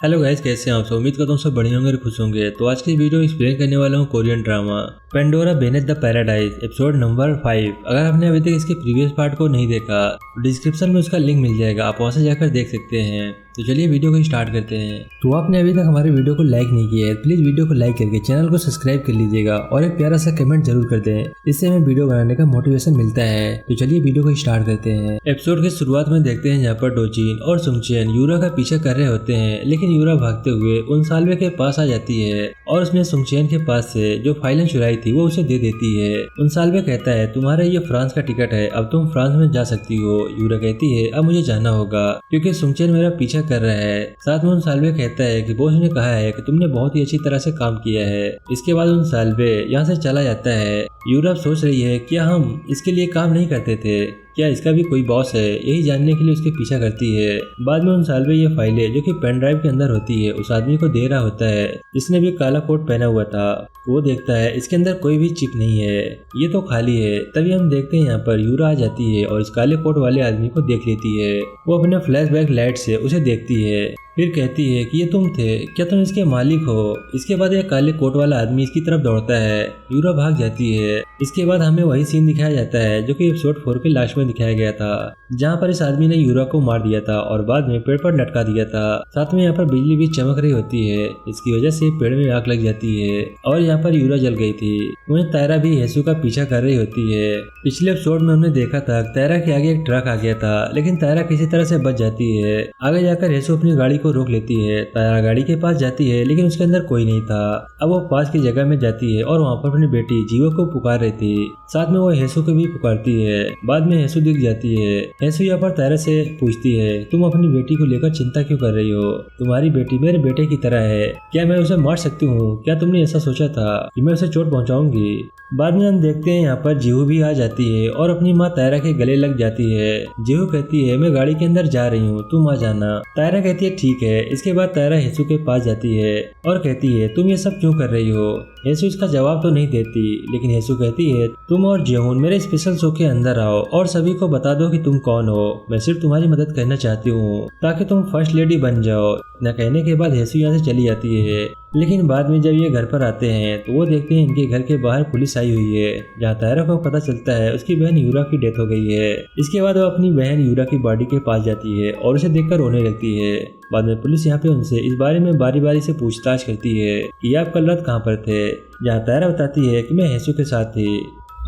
Hello guys, कैसे हैं आप सब। उम्मीद करता हूँ सब बढ़िया होंगे और खुश होंगे। तो आज की वीडियो एक्सप्लेन करने वाला हूँ Korean drama Pandora beneath the paradise episode number 5। अगर आपने अभी तक इसके प्रीवियस पार्ट को नहीं देखा तो डिस्क्रिप्शन में उसका लिंक मिल जाएगा, आप वहां से जाकर देख सकते हैं। तो चलिए वीडियो को स्टार्ट करते हैं। तो आपने अभी तक हमारे वीडियो को लाइक नहीं किया है, प्लीज वीडियो को लाइक करके चैनल को सब्सक्राइब कर लीजिएगा और एक प्यारा सा कमेंट जरूर कर दें, इससे हमें वीडियो बनाने का मोटिवेशन मिलता है। तो चलिए वीडियो को स्टार्ट करते हैं। एपिसोड की शुरुआत में देखते हैं जहाँ पर डोजिन और सुंगचेन यूरा का पीछा कर रहे होते हैं, लेकिन यूरा भागते हुए उनसाल्वे के पास आ जाती है और उसने सुंगचेन के पास से जो फाइलें चुराई थी वो उसे दे देती है। उनसाल्वे कहता है तुम्हारा ये फ्रांस का टिकट है, अब तुम फ्रांस में जा सकती हो। यूरा कहती है अब मुझे जाना होगा क्योंकि सुंगचेन मेरा पीछा कर रहा है। साथ में उनसाल्वे कहता है कि बॉस ने कहा है कि तुमने बहुत ही अच्छी तरह से काम किया है। इसके बाद उनसाल्वे यहाँ से चला जाता है। यूरा सोच रही है क्या हम इसके लिए काम नहीं करते थे, क्या इसका भी कोई बॉस है, यही जानने के लिए उसके पीछा करती है। बाद में उनसाल्वे ये फाइलें जो कि पेन ड्राइव के अंदर होती है उस आदमी को दे रहा होता है जिसने भी काला कोट पहना हुआ था। वो देखता है इसके अंदर कोई भी चिप नहीं है, ये तो खाली है। तभी हम देखते हैं यहाँ पर यूरा आ जाती है और इस काले कोट वाले आदमी को देख लेती है। वो अपने फ्लैशबैक लाइट से उसे देखती है, फिर कहती है कि ये तुम थे, क्या तुम इसके मालिक हो। इसके बाद एक काले कोट वाला आदमी इसकी तरफ दौड़ता है, यूरा भाग जाती है। इसके बाद हमें वही सीन दिखाया जाता है जो कि एपिसोड 4 के लास्ट में दिखाया गया था, जहाँ पर इस आदमी ने यूरा को मार दिया था और बाद में पेड़ पर लटका दिया था। साथ में यहाँ पर बिजली भी चमक रही होती है, इसकी वजह से पेड़ में आग लग जाती है और यहाँ पर यूरा जल गई थी। वहीं तायरा भी हेसू का पीछा कर रही होती है। पिछले एपिसोड में हमने देखा था तायरा के आगे एक ट्रक आ गया था, लेकिन तायरा किसी तरह से बच जाती है। आगे जाकर हेसू अपनी गाड़ी को रोक लेती है। तायरा गाड़ी के पास जाती है लेकिन उसके अंदर कोई नहीं था। अब वो पास की जगह में जाती है और वहाँ पर अपनी बेटी जीवो को पुकार रही थी। साथ में वो हेसू को भी पुकारती है। बाद में हेसू दिख जाती है। हेसू यहाँ पर तायरा से पूछती है तुम अपनी बेटी को लेकर चिंता क्यों कर रही हो, तुम्हारी बेटी मेरे बेटे की तरह है, क्या मैं उसे मार सकती हूँ, क्या तुमने ऐसा सोचा था कि मैं उसे चोट पहुँचाऊंगी। बाद में हम देखते हैं यहाँ पर जीहू भी आ जाती है और अपनी माँ तायरा के गले लग जाती है। जीहू कहती है मैं गाड़ी के अंदर जा रही हूँ, तुम आ जाना। तायरा कहती है ठीक है। इसके बाद तायरा हेसू के पास जाती है और कहती है तुम ये सब क्यों कर रही हो। हेसू इसका जवाब तो नहीं देती, लेकिन हेसू कहती है तुम और जेहून मेरे स्पेशल शो के अंदर आओ और सभी को बता दो कि तुम कौन हो। मैं सिर्फ तुम्हारी मदद करना चाहती हूँ ताकि तुम फर्स्ट लेडी बन जाओ। न कहने के बाद हेसू यहाँ से चली जाती है। लेकिन बाद में जब ये घर पर आते हैं तो वो देखते हैं इनके घर के बाहर पुलिस आई हुई है, जहाँ तायरा को पता चलता है उसकी बहन यूरा की डेथ हो गई है। इसके बाद वो अपनी बहन यूरा की बॉडी के पास जाती है और उसे देखकर रोने लगती है। बाद में पुलिस यहाँ पे उनसे इस बारे में बारी बारी से पूछताछ करती है कि आप कल रात कहाँ पर थे, जहाँ तायरा बताती है कि मैं हेसू के साथ थी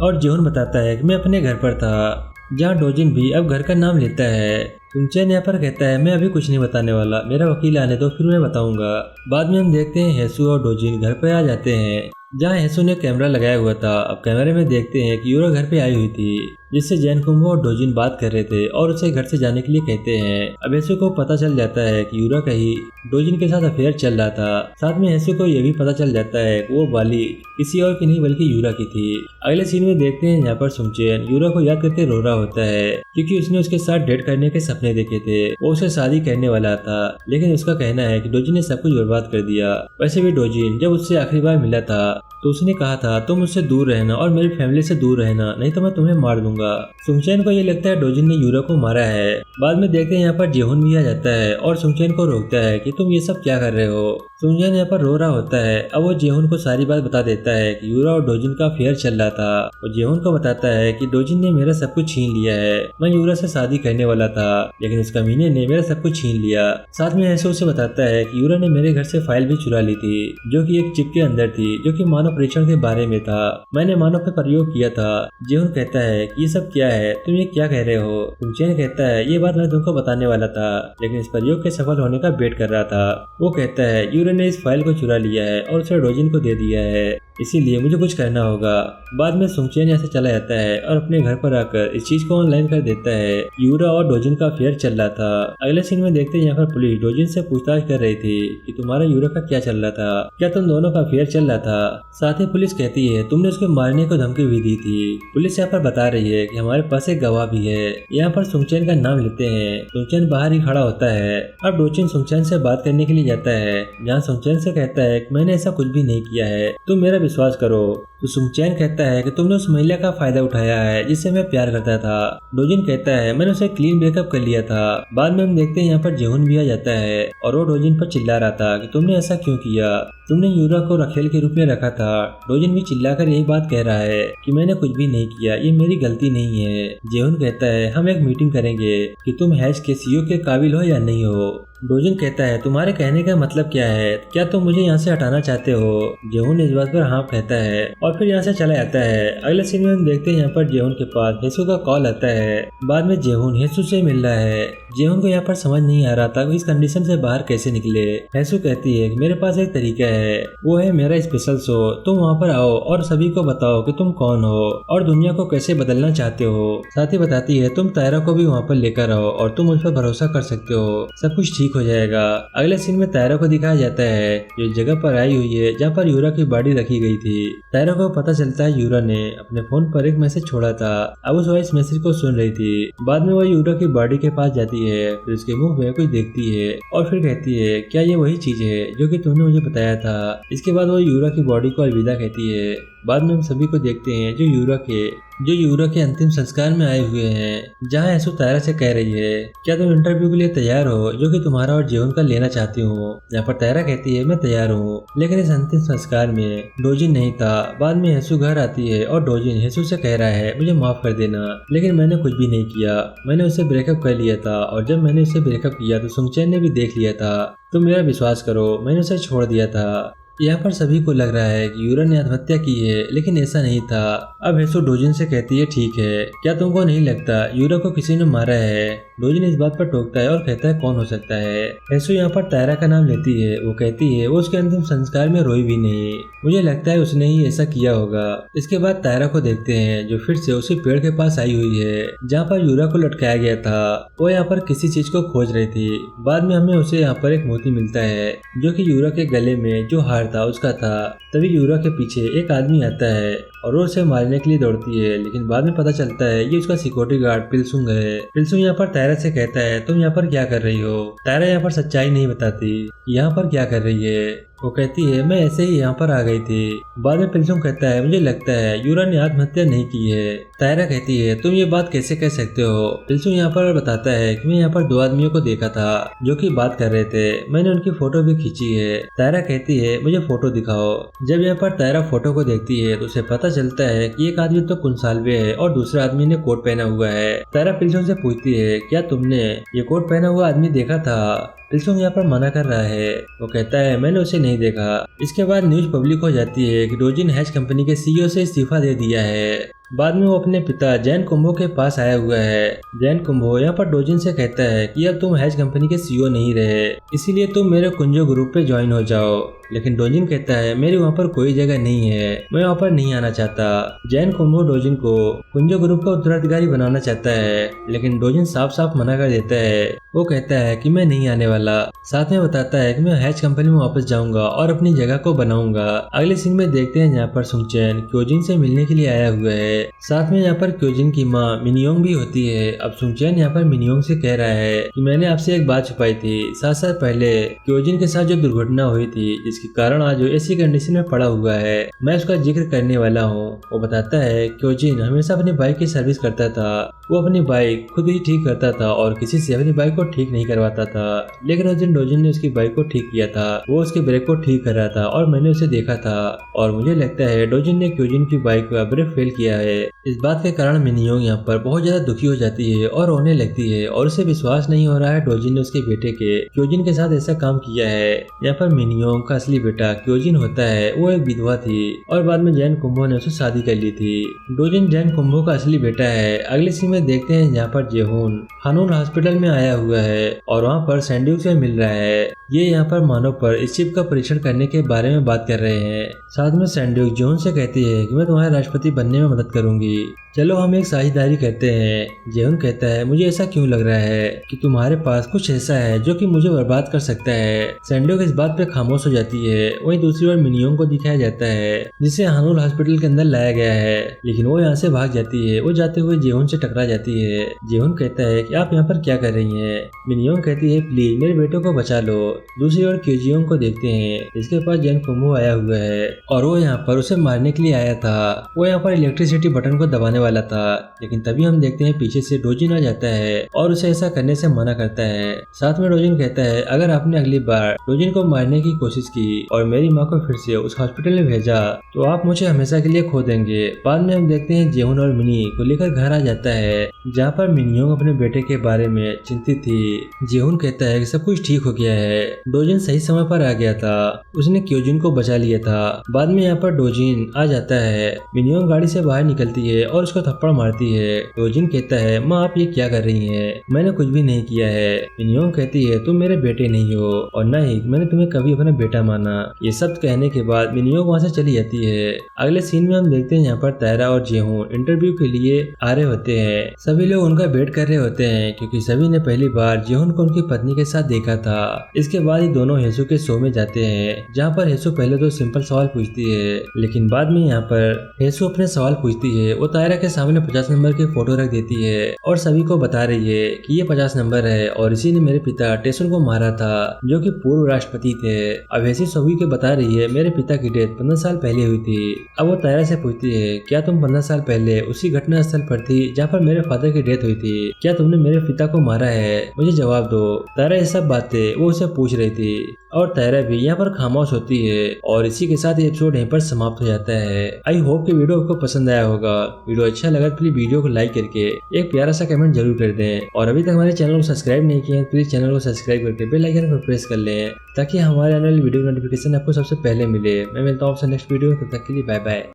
और जेहून बताता है कि मैं अपने घर पर था, जहाँ डोजिन भी अब घर का नाम लेता है। सुंगचेन यहाँ पर कहता है मैं अभी कुछ नहीं बताने वाला, मेरा वकील आने दो फिर मैं बताऊंगा। बाद में हम देखते हैं हेसू और डोजिन घर पर आ जाते हैं, जहाँ हेसू ने कैमरा लगाया हुआ था। अब कैमरे में देखते हैं कि यूरा घर पे आई हुई थी, जिससे जैन कुंभो और डोजिन बात कर रहे थे और उसे घर से जाने के लिए कहते हैं। अब हेसू को पता चल जाता है कि यूरा का ही डोजिन के साथ अफेयर चल रहा था। साथ में हेसू को यह भी पता चल जाता है कि वो बाली किसी और की नहीं बल्कि यूरा की थी। अगले सीन में देखते हैं यहाँ पर सुंगचेन यूरा को याद करके रो रहा होता है क्योंकि उसने उसके साथ डेट करने के सपने देखे थे। वो उसे शादी करने वाला था, लेकिन उसका कहना है कि डोजिन ने सब कुछ बर्बाद कर दिया। वैसे भी डोजिन जब उससे आखिरी बार मिला था तो उसने कहा था तुम मुझसे दूर रहना और मेरी फैमिली से दूर रहना, नहीं तो मैं तुम्हें मार दूंगा। सुंगचेन को ये लगता है डोजिन ने यूरा को मारा है। बाद में देखते हैं यहाँ पर जेहून भी आ जाता है और सुंगचेन को रोकता है कि तुम ये सब क्या कर रहे हो। सुंगचेन यहाँ पर रो रहा होता है। अब वो जेहून को सारी बात बता देता है कि यूरा और डोजिन का अफेयर चल रहा था। वो जेहून को बताता है कि डोजिन ने मेरा सब कुछ छीन लिया है, मैं यूरा से शादी करने वाला था लेकिन उस कमीने ने मेरा सब कुछ छीन लिया। साथ में हेसू उसे बताता है कि यूरा ने मेरे घर से फाइल भी चुरा ली थी जो कि एक चिप के अंदर थी, जो कि मानव परीक्षण के बारे में था, मैंने मानव पे प्रयोग किया था। जेहून कहता है कि ये सब क्या है, तुम ये क्या कह रहे हो। सुंगचेन कहता है ये बात मैं तुमको बताने वाला था, लेकिन इस प्रयोग के सफल होने का वेट कर रहा था। वो कहता है यूरा ने इस फाइल को चुरा लिया है और उसे डोजिन को दे दिया है, इसीलिए मुझे कुछ करना होगा। बाद में सुंगचेन यहाँ से चला जाता है और अपने घर पर आकर इस चीज को ऑनलाइन कर देता है। यूरा और डोजिन का अफेयर चल रहा था। अगले सीन में देखते हैं यहाँ पर पुलिस डोजिन से पूछताछ कर रही थी कि तुम्हारा यूरा का क्या चल रहा था, क्या तुम दोनों का अफेयर चल रहा था। साथ ही पुलिस कहती है तुमने उसको मारने को धमकी भी दी थी। पुलिस यहाँ पर बता रही है कि हमारे पास एक गवाह भी है। यहाँ पर सुंगचेन का नाम लेते हैं। सुंगचेन बाहर ही खड़ा होता है। अब डोजिन सुंगचेन से बात करने के लिए जाता है, जहाँ सुंगचेन से कहता है कि मैंने ऐसा कुछ भी नहीं किया है, तुम मेरा विश्वास करो। तो सुंगचैन कहता है कि तुमने उस महिला का फायदा उठाया है जिससे मैं प्यार करता था। डोजिन कहता है मैंने उसे क्लीन ब्रेकअप कर लिया था। बाद में हम देखते हैं यहाँ पर जेहुन भी आ जाता है और वो डोजिन पर चिल्ला रहा था कि तुमने ऐसा क्यों किया, तुमने यूरा को रखेल के रूप में रखा था। डोजिन भी चिल्लाकर यही बात कह रहा है कि मैंने कुछ भी नहीं किया, ये मेरी गलती नहीं है। जेहुन कहता है हम एक मीटिंग करेंगे कि तुम हैच के सीईओ के काबिल हो या नहीं हो। डोजिन कहता है तुम्हारे कहने का मतलब क्या है, क्या तुम मुझे यहाँ से हटाना चाहते हो। जेहुन इस बात पर हाँ कहता है और फिर यहाँ से चला जाता है। अगले सीन में हम देखते हैं यहाँ पर जेहुन के पास हेसु का कॉल आता है। बाद में जेहुन हेसु से मिल रहा है। जेहुन को यहाँ पर समझ नहीं आ रहा था कि इस कंडीशन से बाहर कैसे निकले। हेसु कहती है कि मेरे पास एक तरीका है, वो है मेरा स्पेशल शो। तुम वहाँ पर आओ और सभी को बताओ कि तुम कौन हो और दुनिया को कैसे बदलना चाहते हो। साथ ही बताती है तुम तायरा को भी वहाँ पर लेकर आओ और तुम उस पर भरोसा कर सकते हो, सब कुछ ठीक हो जाएगा। अगले सीन में तायरा को दिखाया जाता है जो जगह पर आई हुई है जहाँ पर यूरा की बॉडी रखी गई थी। तायरा को पता चलता है यूरा ने अपने फोन पर एक मैसेज छोड़ा था, अब उस वॉइस मैसेज को सुन रही थी। बाद में वो यूरा की बॉडी के पास जाती है, फिर उसके मुंह में कुछ देखती है और फिर कहती है क्या ये वही चीज है जो कि तुमने मुझे बताया था। इसके बाद वो यूरा की बॉडी को अलविदा कहती है। बाद में हम सभी को देखते हैं जो यूरा के अंतिम संस्कार में आए हुए हैं, जहाँ हेसु तायरा से कह रही है क्या तुम इंटरव्यू के लिए तैयार हो जो कि तुम्हारा और जेहुन का लेना चाहती हूँ। यहाँ पर तायरा कहती है मैं तैयार हूँ, लेकिन इस अंतिम संस्कार में डोजिन नहीं था। बाद में हेसु घर आती है और डोजिन हेसु से कह रहा है मुझे माफ कर देना, लेकिन मैंने कुछ भी नहीं किया, मैंने उससे ब्रेकअप कर लिया था और जब मैंने उससे ब्रेकअप किया तो सुंगचैन ने भी देख लिया था। तुम मेरा विश्वास करो, मैंने उसे छोड़ दिया था। यहाँ पर सभी को लग रहा है कि यूरा ने आत्महत्या की है, लेकिन ऐसा नहीं था। अब हेसु डोजिन से कहती है ठीक है, क्या तुमको नहीं लगता यूरा को किसी ने मारा है। डोजिन इस बात पर टोकता है और कहता है कौन हो सकता है। हेसु यहाँ पर तायरा का नाम लेती है। वो कहती है वो उसके अंतिम संस्कार में रोई भी नहीं, मुझे लगता है उसने ही ऐसा किया होगा। इसके बाद तायरा को देखते हैं जो फिर से उसी पेड़ के पास आई हुई है जहाँ पर यूरा को लटकाया गया था। वो यहाँ पर किसी चीज को खोज रही थी। बाद में हमें उसे यहाँ पर एक मोती मिलता है जो कि यूरा के गले में जो हार था उसका था। तभी यूरा के पीछे एक आदमी आता है और वो उसे मारने के लिए दौड़ती है, लेकिन बाद में पता चलता है ये उसका सिक्योरिटी गार्ड पिलसुंग है। पिलसुंग यहाँ पर तायरा से कहता है तुम यहाँ पर क्या कर रही हो। तायरा यहाँ पर सच्चाई नहीं बताती, यहाँ पर क्या कर रही है। वो कहती है मैं ऐसे ही यहाँ पर आ गई थी। बाद में पिलसुंग कहता है मुझे लगता है यूरा ने आत्महत्या नहीं की है। तायरा कहती है तुम ये बात कैसे कह सकते हो। पिलसुंग यहाँ पर बताता है कि मैं यहाँ पर दो आदमियों को देखा था जो कि बात कर रहे थे, मैंने उनकी फोटो भी खींची है। तायरा कहती है मुझे फोटो दिखाओ। जब यहाँ पर तायरा फोटो को देखती है तो उसे पता चलता है कि एक आदमी तो कुंसाल्वे है और दूसरे आदमी ने कोट पहना हुआ है। तायरा पिलसुंग से पूछती है क्या तुमने ये कोट पहना हुआ आदमी देखा था। पिलसुंग यहाँ पर मना कर रहा है। वो कहता है मैंने उसे नहीं देखा। इसके बाद न्यूज पब्लिक हो जाती है कि डोजिन हैच कंपनी के सीईओ से इस्तीफा दे दिया है। बाद में वो अपने पिता जैन कुंभो के पास आया हुआ है। जैन कुंभो यहाँ पर डोजिन से कहता है कि अब तुम हैच कंपनी के सीईओ नहीं रहे, इसीलिए तुम मेरे कुंजो ग्रुप पे ज्वाइन हो जाओ। लेकिन डोजिन कहता है मेरी वहाँ पर कोई जगह नहीं है, मैं वहाँ पर नहीं आना चाहता। जैन कुंभो डोजिन को कुंजो ग्रुप का उत्तराधिकारी बनाना चाहता है, लेकिन डोजिन साफ साफ मना कर देता है। वो कहता है कि मैं नहीं आने वाला, साथ में बताता है कि मैं हैच कंपनी में वापस जाऊंगा और अपनी जगह को बनाऊंगा। अगले सीन में देखते हैं जहाँ पर सुंगचैन क्योजिन से मिलने के लिए आया हुआ है। साथ में यहाँ पर क्योजिन की माँ मिनियोंग भी होती है। अब सुंगचैन यहाँ पर मिनियोंग से कह रहा है कि मैंने आपसे एक बात छुपाई थी। 7 साल पहले क्योजिन के साथ जो दुर्घटना हुई थी जिसके कारण आज वो ऐसी कंडीशन में पड़ा हुआ है, मैं उसका जिक्र करने वाला हूँ। वो बताता है क्योजिन हमेशा अपनी बाइक की सर्विस करता था, वो अपनी बाइक खुद ही ठीक करता था और किसी से अपनी बाइक को ठीक नहीं करवाता था। लेकिन उस दिन डोजिन ने उसकी बाइक को ठीक किया था, वो उसके ब्रेक को ठीक कर रहा था और मैंने उसे देखा था और मुझे लगता है डोजिन ने क्योजिन की बाइक का ब्रेक फेल किया है। इस बात के कारण मिनियोंग यहाँ पर बहुत ज्यादा दुखी हो जाती है और रोने लगती है और उसे विश्वास नहीं हो रहा है डोजिन ने उसके बेटे के क्योजिन के साथ ऐसा काम किया है। यहाँ पर मिनियोंग का असली बेटा क्योजिन होता है, वो एक विधवा थी और बाद में जैन कुंभो ने उसे शादी कर ली थी। डोजिन जैन कुंभो का असली बेटा है। अगले सीन में देखते हैं जहाँ पर जेहुन हानून हॉस्पिटल में आया हुआ है और वहाँ पर सैंड्यूक से मिल रहा है। ये यहाँ पर मानव पर इस चिप का परीक्षण करने के बारे में बात कर रहे हैं। साथ में सैंड्यूक जेहुन से कहती है कि मैं तुम्हारे राष्ट्रपति बनने में मदद करूंगी, चलो हम एक साझेदारी करते हैं। जेहुन कहता है मुझे ऐसा क्यों लग रहा है कि तुम्हारे पास कुछ ऐसा है जो कि मुझे बर्बाद कर सकता है। सैंडोक इस बात पे खामोश हो जाती है। वहीं दूसरी ओर मिनियोंग को दिखाया जाता है जिसे हानुल हॉस्पिटल के अंदर लाया गया है, लेकिन वो यहाँ से भाग जाती है। वो जाते हुए जेहुन से टकरा जाती है। जेहुन कहता है कि आप यहाँ पर क्या कर रही हैं। मिनियोंग कहती है प्लीज मेरे बेटे को बचा लो। दूसरी ओर क्यूजियोंग को देखते हैं जिसके पास जैन कुमो आया हुआ है और वो यहाँ पर उसे मारने के लिए आया था। वो यहाँ पर इलेक्ट्रिसिटी बटन को दबाने वाला था, लेकिन तभी हम देखते हैं पीछे से डोजिन आ जाता है और उसे ऐसा करने से मना करता है। साथ में डोजिन कहता है अगर आपने अगली बार डोजिन को मारने की कोशिश की और मेरी माँ को फिर से उस हॉस्पिटल में भेजा तो आप मुझे हमेशा के लिए खो देंगे। बाद में हम देखते हैं जेहुन और मिनी को लेकर घर आ जाता है जहाँ पर मिनियोंग अपने बेटे के बारे में चिंतित थी। जेहुन कहता है कि सब कुछ ठीक हो गया है, डोजिन सही समय पर आ गया था, उसने क्यूजिन को बचा लिया था। बाद में यहाँ पर डोजिन आ जाता है। मिनियोंग गाड़ी से बाहर निकलती है और उसको थप्पड़ मारती है। डोजिन कहता है माँ आप ये क्या कर रही हैं? मैंने कुछ भी नहीं किया है। मिनियोंग कहती है तुम मेरे बेटे नहीं हो और न ही मैंने तुम्हें कभी अपना बेटा माना। ये सब कहने के बाद मिनियोंग वहाँ से चली जाती है। अगले सीन में हम देखते हैं यहाँ पर तायरा और जेहुन इंटरव्यू के लिए आ रहे होते हैं। सभी लोग उनका वेट कर रहे होते हैं क्योंकि सभी ने पहली बार जेहुन को उनकी पत्नी के साथ देखा था। इसके बाद ही दोनों हेसु के शो में जाते हैं जहाँ पर हेसु पहले तो सिंपल सवाल पूछती है, लेकिन बाद में यहाँ पर हेसु अपने सवाल पूछती है। वो तायरा के सामने 50 नंबर की फोटो रख देती है और सभी को बता रही है कि ये 50 नंबर है और इसी ने मेरे पिता टेसुन को मारा था जो कि पूर्व राष्ट्रपति थे। अब हेसु सभी को बता रही है मेरे पिता की डेथ 15 साल पहले हुई थी। अब वो तायरा से पूछती है क्या तुम 15 साल पहले उसी घटना स्थल पर थी जहाँ पर मेरे फादर की डेथ हुई थी? क्या तुमने मेरे पिता को मारा है? मुझे जवाब दो। तायरा ये सब बातें वो उसे पूछ रही थी और तायरा भी यहाँ पर खामोश होती है और इसी के साथ ये एपिसोड यहीं पर समाप्त हो जाता है। आई होप कि वीडियो आपको पसंद आया होगा। वीडियो अच्छा लगा तो प्लीज वीडियो को लाइक करके एक प्यारा सा कमेंट जरूर कर दें और अभी तक हमारे चैनल को सब्सक्राइब नहीं किया है प्लीज चैनल को सब्सक्राइब करके बेल आइकन पर प्रेस कर लें ताकि हमारे आने वाली वीडियो नोटिफिकेशन आपको सबसे पहले मिले। मैं मिलता हूँ आपसे नेक्स्ट वीडियो, तब तक के लिए बाय बाय।